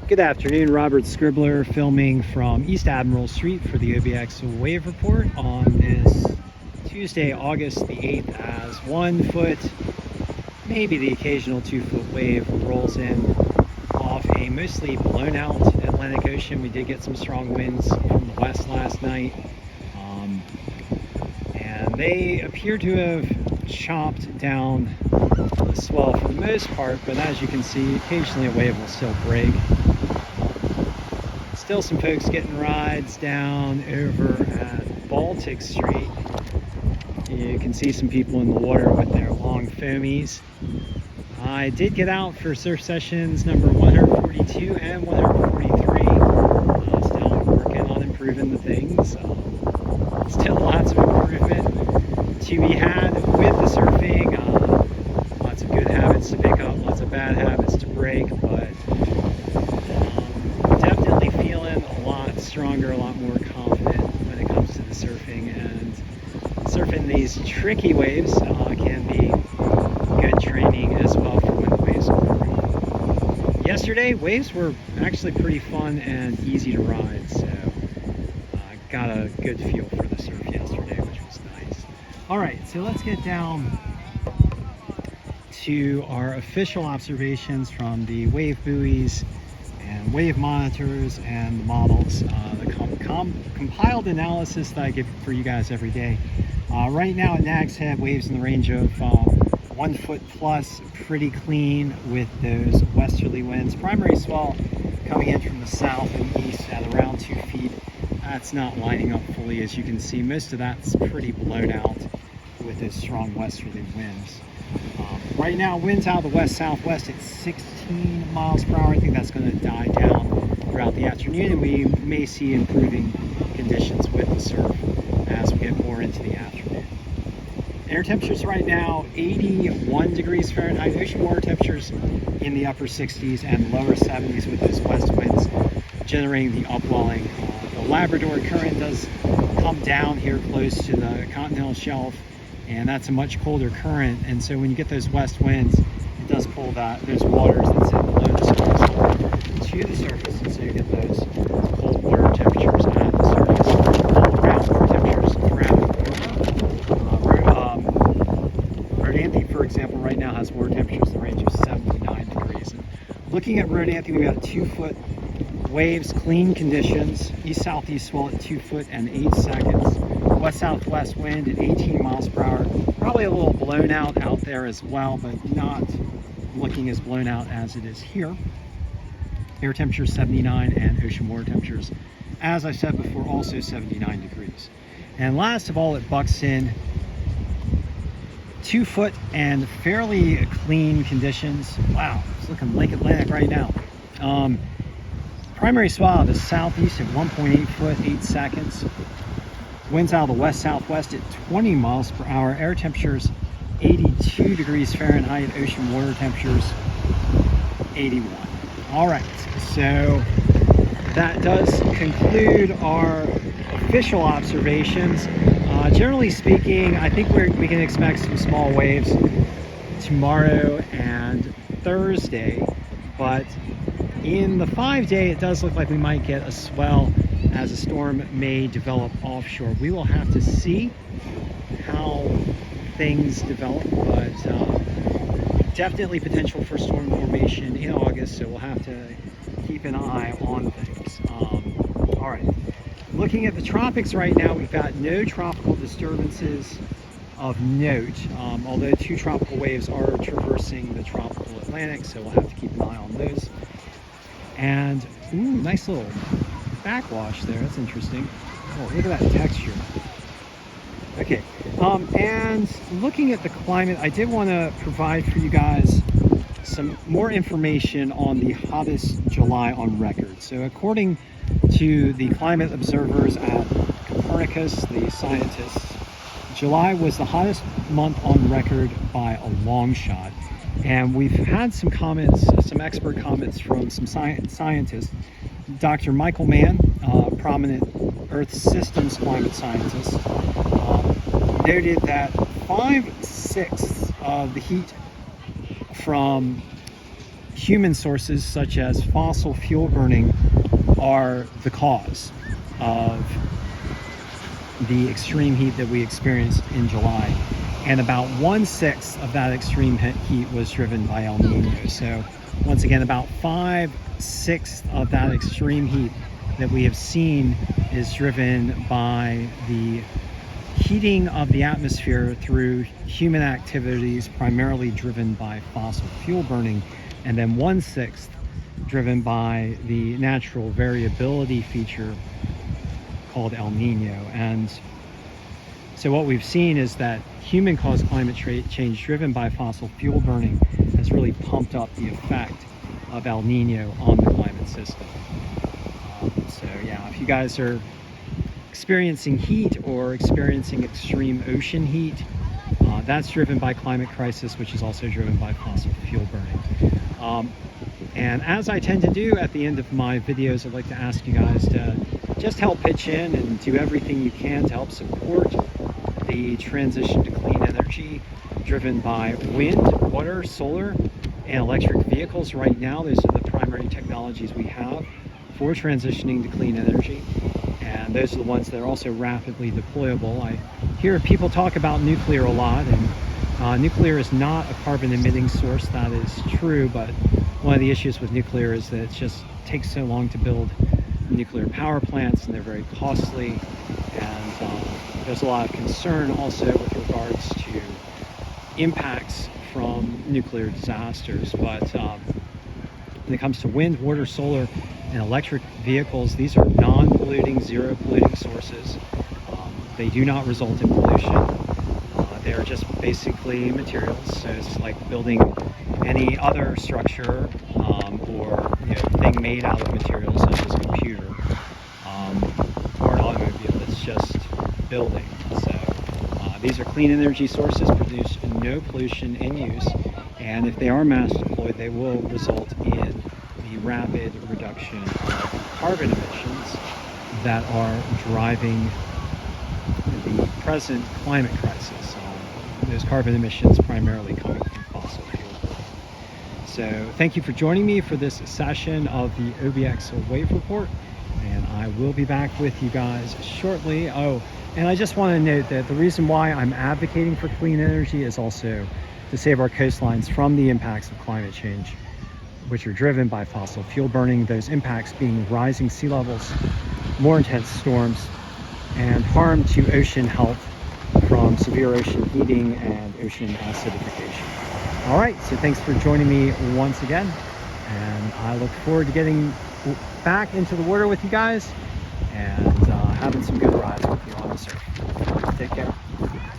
Good afternoon, Robert Scribbler filming from East Admiral Street for the OBX Wave Report on this Tuesday, August the 8th, as 1 foot, maybe the occasional 2-foot wave rolls in off a mostly blown out Atlantic Ocean. We did get some strong winds from the west last night, and they appear to have chopped down the swell for the most part, but as you can see, occasionally a wave will still break. Still some folks getting rides down over at Baltic Street. You can see some people in the water with their long foamies. I did get out for surf sessions number 142 and 143. Still working on improving the things. Still lots of improvement to be had with the surfing. Lots of good habits to pick up, lots of bad habits to break, but definitely feeling a lot stronger, a lot more confident when it comes to the surfing. And surfing these tricky waves can be good training as well for when the waves are. Yesterday, waves were actually pretty fun and easy to ride, so I got a good feel for the surf yesterday, which was nice. All right, so let's get down to our official observations from the wave buoys and wave monitors and the models, the compiled analysis that I give for you guys every day. Right now at Nags Head, waves in the range of 1 foot plus, pretty clean with those westerly winds. Primary swell coming in from the south and east at around 2 feet. That's not lining up fully, as you can see. Most of that's pretty blown out with those strong westerly winds. Right now, winds out of the west-southwest at 16 miles per hour. I think that's going to die down throughout the afternoon, and we may see improving conditions with the surf as we get more into the afternoon. Air temperatures right now, 81 degrees Fahrenheit. Ocean water temperatures in the upper 60s and lower 70s with those west winds generating the upwelling. The Labrador current does come down here close to the continental shelf, and that's a much colder current, and so when you get those west winds, it does pull those waters that sit below the surface to the surface, and so you get those cold water temperatures at the surface. All around water temperatures around Rodanthe, for example, right now has water temperatures in the range of 79 degrees. And looking at Rodanthe, we've got 2-foot waves, clean conditions, east-southeast swell at 2 foot and 8 seconds. West-southwest wind at 18 miles per hour. Probably a little blown out there as well, but not looking as blown out as it is here. Air temperature 79 and ocean water temperatures, as I said before, also 79 degrees. And last of all, at Buxton, 2 foot and fairly clean conditions. Wow, it's looking Lake Atlantic right now. Primary swell to southeast at 1.8 foot, 8 seconds. Winds out of the west-southwest at 20 miles per hour. Air temperatures 82 degrees Fahrenheit. Ocean water temperatures 81. All right, so that does conclude our official observations. Generally speaking, I think we can expect some small waves tomorrow and Thursday, but in the 5-day, it does look like we might get a swell as a storm may develop offshore. We will have to see how things develop, but definitely potential for storm formation in August, so we'll have to keep an eye on things. All right, looking at the tropics right now, we've got no tropical disturbances of note, although 2 tropical waves are traversing the tropical Atlantic, so we'll have to keep an eye on those. And ooh, nice little backwash there. That's interesting. Oh, look at that texture. Okay, and looking at the climate, I did want to provide for you guys some more information on the hottest July on record. So according to the climate observers at Copernicus, the scientists, July was the hottest month on record by a long shot. And we've had some comments, some expert comments from some scientists. Dr. Michael Mann, prominent Earth systems climate scientist, noted that 5/6 of the heat from human sources such as fossil fuel burning are the cause of the extreme heat that we experienced in July. And about 1/6 of that extreme heat was driven by El Nino. So once again, about 5/6 of that extreme heat that we have seen is driven by the heating of the atmosphere through human activities, primarily driven by fossil fuel burning, and then 1/6 driven by the natural variability feature called El Nino. And so what we've seen is that human-caused climate change driven by fossil fuel burning has really pumped up the effect of El Nino on the climate system. So yeah, if you guys are experiencing heat or experiencing extreme ocean heat, that's driven by climate crisis, which is also driven by fossil fuel burning. And as I tend to do at the end of my videos, I'd like to ask you guys to just help pitch in and do everything you can to help support the transition to clean energy driven by wind, water, solar, and electric vehicles. Right now, those are the primary technologies we have for transitioning to clean energy. And those are the ones that are also rapidly deployable. I hear people talk about nuclear a lot, and nuclear is not a carbon emitting source. That is true, but one of the issues with nuclear is that it just takes so long to build nuclear power plants, and they're very costly. And there's a lot of concern also with regards to impacts from nuclear disasters. But when it comes to wind, water, solar, and electric vehicles, these are non-polluting, zero polluting sources. They do not result in pollution. They are just basically materials. So it's like building any other structure or thing made out of materials such as a computer or an automobile. It's just building. So these are clean energy sources, produce no pollution in use, and if they are mass deployed, they will result in the rapid reduction of carbon emissions that are driving the present climate crisis. Those carbon emissions primarily coming from fossil fuel. So thank you for joining me for this session of the OBX Wave Report, and I will be back with you guys shortly. Oh, and I just want to note that the reason why I'm advocating for clean energy is also to save our coastlines from the impacts of climate change, which are driven by fossil fuel burning, those impacts being rising sea levels, more intense storms, and harm to ocean health from severe ocean heating and ocean acidification. All right, so thanks for joining me once again, and I look forward to getting back into the water with you guys and having some good rides with you on